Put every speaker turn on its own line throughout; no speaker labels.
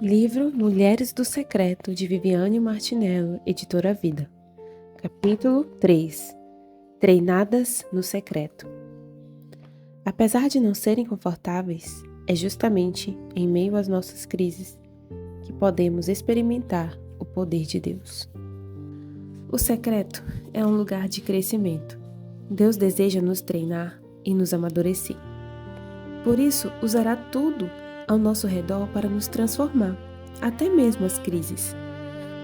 Livro Mulheres do Secreto, de Viviane Martinello, editora Vida. Capítulo 3. Treinadas no secreto. Apesar de não serem confortáveis, é justamente em meio às nossas crises que podemos experimentar o poder de Deus. O secreto é um lugar de crescimento. Deus deseja nos treinar e nos amadurecer. Por isso, usará tudo ao nosso redor para nos transformar, até mesmo as crises.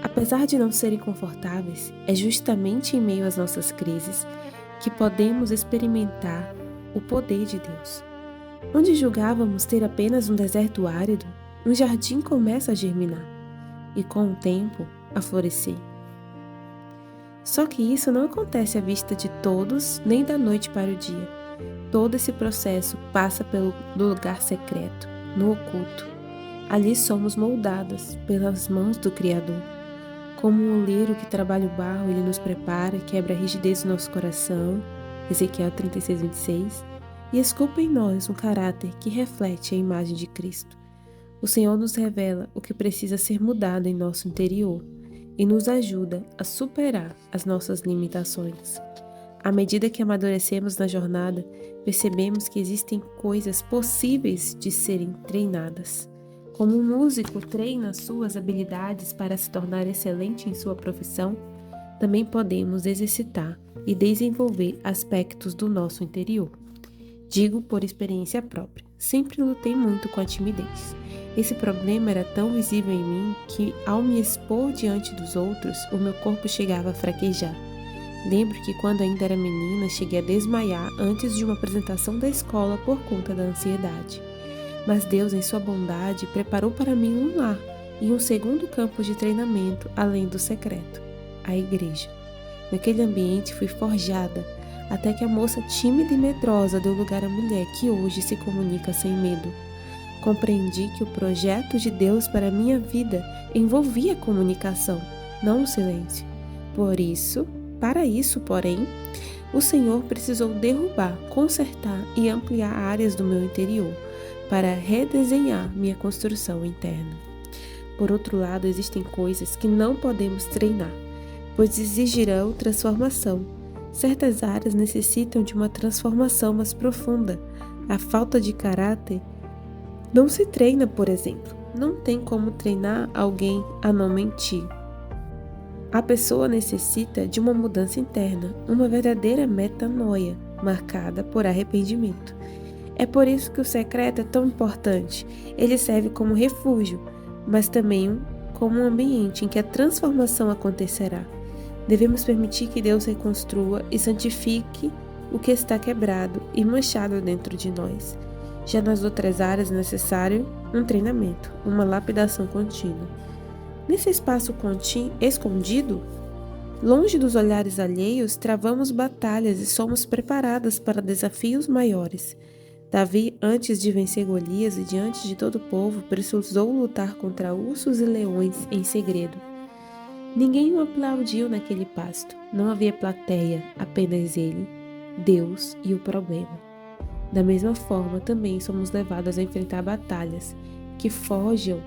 Apesar de não serem confortáveis, é justamente em meio às nossas crises que podemos experimentar o poder de Deus. Onde julgávamos ter apenas um deserto árido, um jardim começa a germinar e, com o tempo, a florescer. Só que isso não acontece à vista de todos, nem da noite para o dia. Todo esse processo passa pelo lugar secreto, no oculto. Ali somos moldadas pelas mãos do Criador. Como um oleiro que trabalha o barro, ele nos prepara, quebra a rigidez do nosso coração, Ezequiel 36:26, e esculpe em nós um caráter que reflete a imagem de Cristo. O Senhor nos revela o que precisa ser mudado em nosso interior e nos ajuda a superar as nossas limitações. À medida que amadurecemos na jornada, percebemos que existem coisas possíveis de serem treinadas. Como um músico treina suas habilidades para se tornar excelente em sua profissão, também podemos exercitar e desenvolver aspectos do nosso interior. Digo por experiência própria, sempre lutei muito com a timidez. Esse problema era tão visível em mim que, ao me expor diante dos outros, o meu corpo chegava a fraquejar. Lembro que quando ainda era menina, cheguei a desmaiar antes de uma apresentação da escola por conta da ansiedade. Mas Deus, em sua bondade, preparou para mim um lar e um segundo campo de treinamento além do secreto, a igreja. Naquele ambiente fui forjada, até que a moça tímida e medrosa deu lugar à mulher que hoje se comunica sem medo. Compreendi que o projeto de Deus para a minha vida envolvia a comunicação, não o silêncio. Para isso, porém, o Senhor precisou derrubar, consertar e ampliar áreas do meu interior para redesenhar minha construção interna. Por outro lado, existem coisas que não podemos treinar, pois exigirão transformação. Certas áreas necessitam de uma transformação mais profunda. A falta de caráter não se treina, por exemplo. Não tem como treinar alguém a não mentir. A pessoa necessita de uma mudança interna, uma verdadeira metanoia, marcada por arrependimento. É por isso que o secreto é tão importante. Ele serve como refúgio, mas também como um ambiente em que a transformação acontecerá. Devemos permitir que Deus reconstrua e santifique o que está quebrado e manchado dentro de nós. Já nas outras áreas é necessário um treinamento, uma lapidação contínua. Nesse espaço escondido, longe dos olhares alheios, travamos batalhas e somos preparadas para desafios maiores. Davi, antes de vencer Golias e diante de todo o povo, precisou lutar contra ursos e leões em segredo. Ninguém o aplaudiu naquele pasto. Não havia plateia, apenas ele, Deus e o problema. Da mesma forma, também somos levadas a enfrentar batalhas que forjam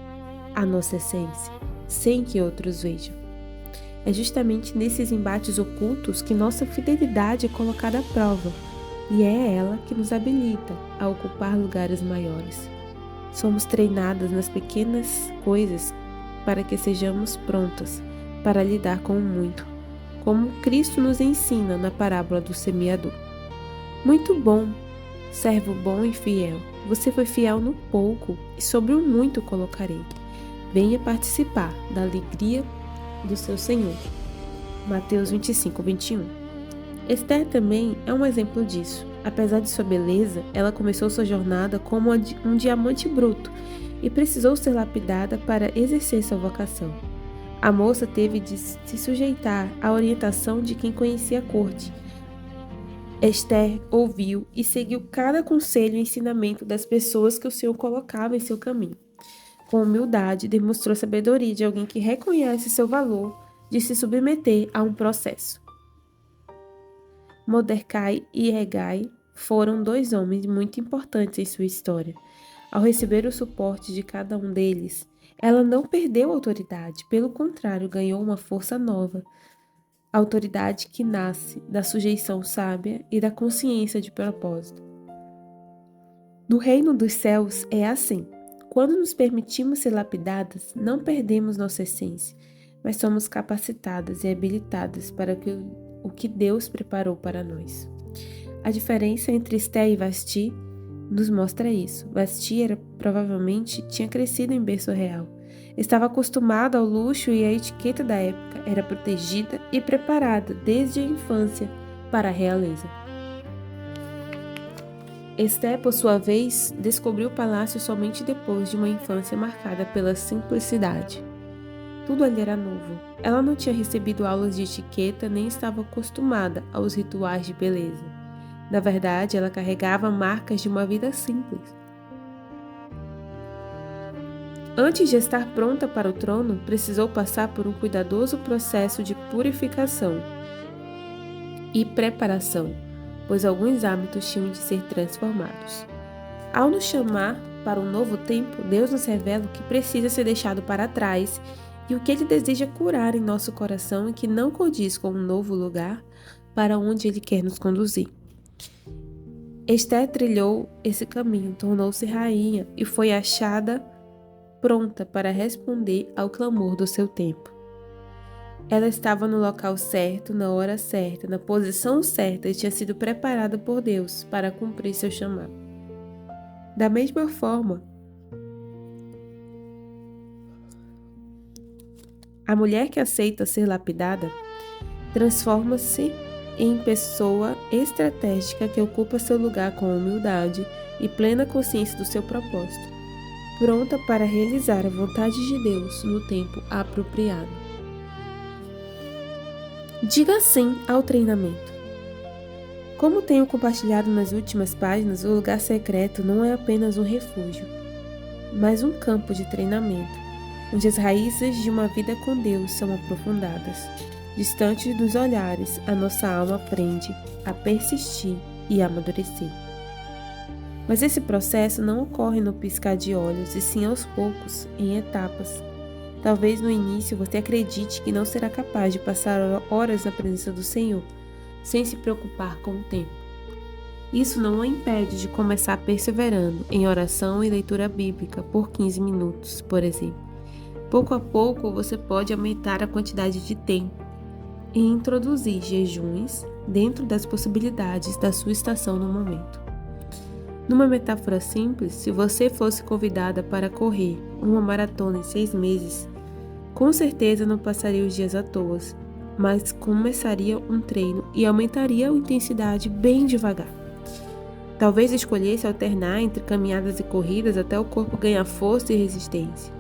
a nossa essência, sem que outros vejam. É justamente nesses embates ocultos que nossa fidelidade é colocada à prova, e é ela que nos habilita a ocupar lugares maiores. Somos treinadas nas pequenas coisas para que sejamos prontas para lidar com o muito, como Cristo nos ensina na parábola do semeador. Muito bom, servo bom e fiel. Você foi fiel no pouco, e sobre o muito colocarei. Venha participar da alegria do seu Senhor. Mateus 25:21. Esther também é um exemplo disso. Apesar de sua beleza, ela começou sua jornada como um diamante bruto e precisou ser lapidada para exercer sua vocação. A moça teve de se sujeitar à orientação de quem conhecia a corte. Esther ouviu e seguiu cada conselho e ensinamento das pessoas que o Senhor colocava em seu caminho. Com humildade, demonstrou sabedoria de alguém que reconhece seu valor de se submeter a um processo. Mordecai e Hegai foram dois homens muito importantes em sua história. Ao receber o suporte de cada um deles, ela não perdeu a autoridade, pelo contrário, ganhou uma força nova, a autoridade que nasce da sujeição sábia e da consciência de propósito. No reino dos céus é assim. Quando nos permitimos ser lapidadas, não perdemos nossa essência, mas somos capacitadas e habilitadas para o que Deus preparou para nós. A diferença entre Esté e Vasti nos mostra isso. Vasti provavelmente tinha crescido em berço real. Estava acostumada ao luxo e à etiqueta da época, era protegida e preparada desde a infância para a realeza. Esté, por sua vez, descobriu o palácio somente depois de uma infância marcada pela simplicidade. Tudo ali era novo. Ela não tinha recebido aulas de etiqueta nem estava acostumada aos rituais de beleza. Na verdade, ela carregava marcas de uma vida simples. Antes de estar pronta para o trono, precisou passar por um cuidadoso processo de purificação e preparação, pois alguns hábitos tinham de ser transformados. Ao nos chamar para um novo tempo, Deus nos revela o que precisa ser deixado para trás e o que Ele deseja curar em nosso coração e que não condiz com um novo lugar para onde Ele quer nos conduzir. Esté trilhou esse caminho, tornou-se rainha e foi achada pronta para responder ao clamor do seu tempo. Ela estava no local certo, na hora certa, na posição certa e tinha sido preparada por Deus para cumprir seu chamado. Da mesma forma, a mulher que aceita ser lapidada transforma-se em pessoa estratégica que ocupa seu lugar com humildade e plena consciência do seu propósito, pronta para realizar a vontade de Deus no tempo apropriado. Diga sim ao treinamento. Como tenho compartilhado nas últimas páginas, o lugar secreto não é apenas um refúgio, mas um campo de treinamento, onde as raízes de uma vida com Deus são aprofundadas. Distante dos olhares, a nossa alma aprende a persistir e amadurecer. Mas esse processo não ocorre no piscar de olhos, e sim aos poucos, em etapas. Talvez no início você acredite que não será capaz de passar horas na presença do Senhor, sem se preocupar com o tempo. Isso não a impede de começar perseverando em oração e leitura bíblica por 15 minutos, por exemplo. Pouco a pouco você pode aumentar a quantidade de tempo e introduzir jejuns dentro das possibilidades da sua estação no momento. Numa metáfora simples, se você fosse convidada para correr uma maratona em 6 meses, com certeza não passaria os dias à toa, mas começaria um treino e aumentaria a intensidade bem devagar. Talvez escolhesse alternar entre caminhadas e corridas até o corpo ganhar força e resistência.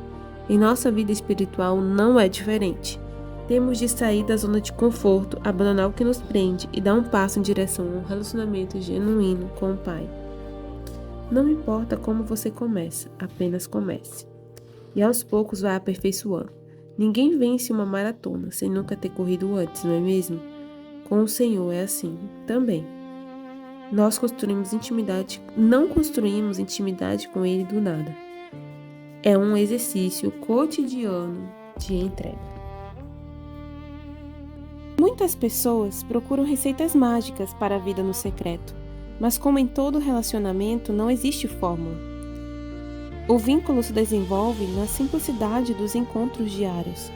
Em nossa vida espiritual não é diferente. Temos de sair da zona de conforto, abandonar o que nos prende e dar um passo em direção a um relacionamento genuíno com o Pai. Não importa como você começa, apenas comece. E aos poucos vai aperfeiçoando. Ninguém vence uma maratona sem nunca ter corrido antes, não é mesmo? Com o Senhor é assim também. Não construímos intimidade com Ele do nada. É um exercício cotidiano de entrega. Muitas pessoas procuram receitas mágicas para a vida no secreto, mas como em todo relacionamento, não existe fórmula. O vínculo se desenvolve na simplicidade dos encontros diários,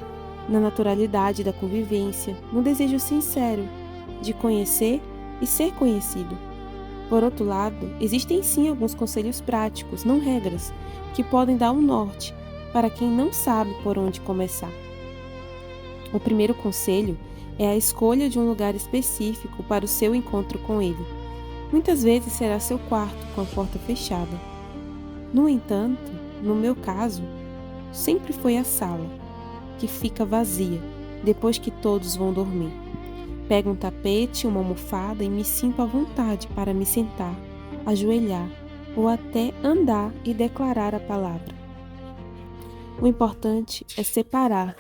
na naturalidade da convivência, no desejo sincero de conhecer e ser conhecido. Por outro lado, existem sim alguns conselhos práticos, não regras, que podem dar um norte para quem não sabe por onde começar. O primeiro conselho é a escolha de um lugar específico para o seu encontro com Ele. Muitas vezes será seu quarto com a porta fechada. No entanto, no meu caso, sempre foi a sala, que fica vazia depois que todos vão dormir. Pego um tapete, uma almofada e me sinto à vontade para me sentar, ajoelhar ou até andar e declarar a palavra. O importante é separar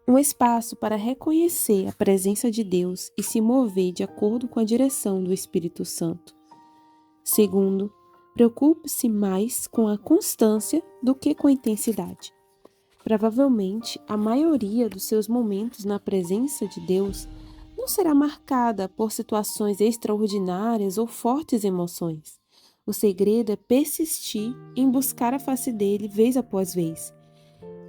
um espaço para reconhecer a presença de Deus e se mover de acordo com a direção do Espírito Santo. Segundo, Preocupe-se mais com a constância do que com a intensidade. Provavelmente, a maioria dos seus momentos na presença de Deus não será marcada por situações extraordinárias ou fortes emoções. O segredo é persistir em buscar a face dele vez após vez.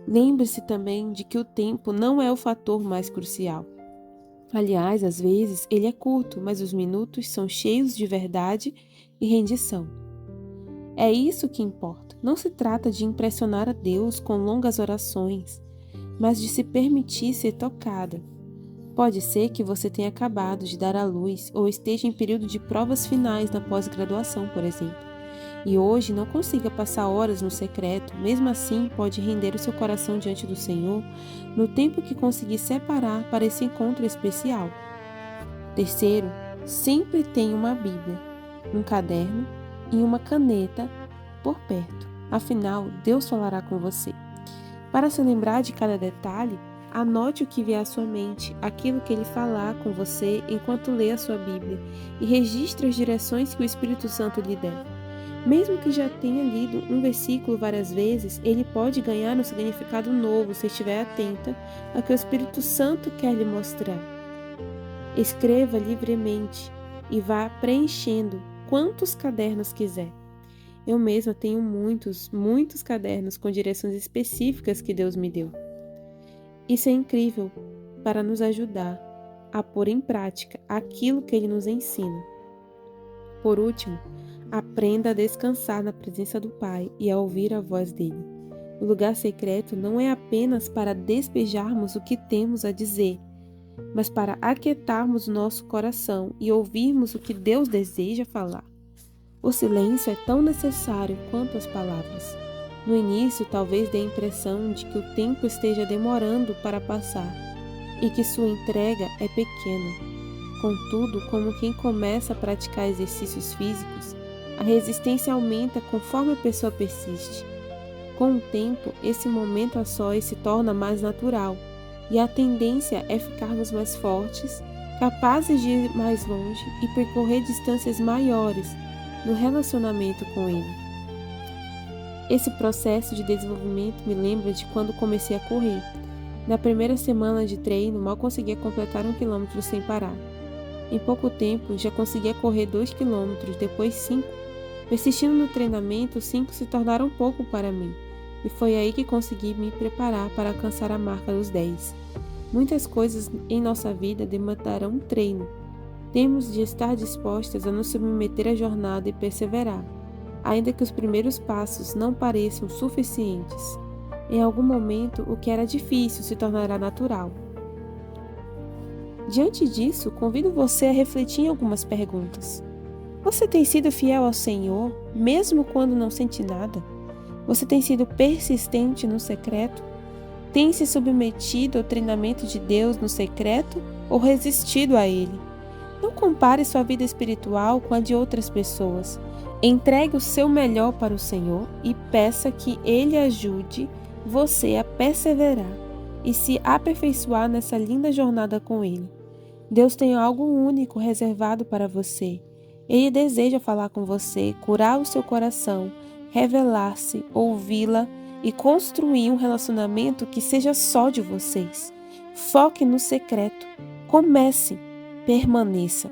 Lembre-se também de que o tempo não é o fator mais crucial. Aliás, às vezes ele é curto, mas os minutos são cheios de verdade e rendição. É isso que importa. Não se trata de impressionar a Deus com longas orações, mas de se permitir ser tocada. Pode ser que você tenha acabado de dar à luz ou esteja em período de provas finais na pós-graduação, por exemplo, e hoje não consiga passar horas no secreto. Mesmo assim, pode render o seu coração diante do Senhor no tempo que conseguir separar para esse encontro especial. Terceiro, sempre tenha uma Bíblia, um caderno e uma caneta por perto. Afinal, Deus falará com você. Para se lembrar de cada detalhe, anote o que vier à sua mente, aquilo que ele falar com você enquanto lê a sua Bíblia, e registre as direções que o Espírito Santo lhe der. Mesmo que já tenha lido um versículo várias vezes, ele pode ganhar um significado novo se estiver atenta ao que o Espírito Santo quer lhe mostrar. Escreva livremente e vá preenchendo quantos cadernos quiser. Eu mesma tenho muitos cadernos com direções específicas que Deus me deu. Isso é incrível para nos ajudar a pôr em prática aquilo que Ele nos ensina. Por último, aprenda a descansar na presença do Pai e a ouvir a voz dele. O lugar secreto não é apenas para despejarmos o que temos a dizer, mas para aquietarmos o nosso coração e ouvirmos o que Deus deseja falar. O silêncio é tão necessário quanto as palavras. No início, talvez dê a impressão de que o tempo esteja demorando para passar e que sua entrega é pequena. Contudo, como quem começa a praticar exercícios físicos, a resistência aumenta conforme a pessoa persiste. Com o tempo, esse momento a sós se torna mais natural e a tendência é ficarmos mais fortes, capazes de ir mais longe e percorrer distâncias maiores no relacionamento com Ele. Esse processo de desenvolvimento me lembra de quando comecei a correr. Na primeira semana de treino, mal conseguia completar 1 quilômetro sem parar. Em pouco tempo, já conseguia correr 2 quilômetros, depois 5. Persistindo no treinamento, 5 se tornaram pouco para mim. E foi aí que consegui me preparar para alcançar a marca dos 10. Muitas coisas em nossa vida demandarão treino. Temos de estar dispostas a nos submeter à jornada e perseverar, ainda que os primeiros passos não pareçam suficientes. Em algum momento, o que era difícil se tornará natural. Diante disso, convido você a refletir em algumas perguntas. Você tem sido fiel ao Senhor, mesmo quando não sente nada? Você tem sido persistente no secreto? Tem se submetido ao treinamento de Deus no secreto ou resistido a Ele? Não compare sua vida espiritual com a de outras pessoas. Entregue o seu melhor para o Senhor e peça que Ele ajude você a perseverar e se aperfeiçoar nessa linda jornada com Ele. Deus tem algo único reservado para você. Ele deseja falar com você, curar o seu coração, revelar-se, ouvi-la e construir um relacionamento que seja só de vocês. Foque no secreto. Comece. Permaneça.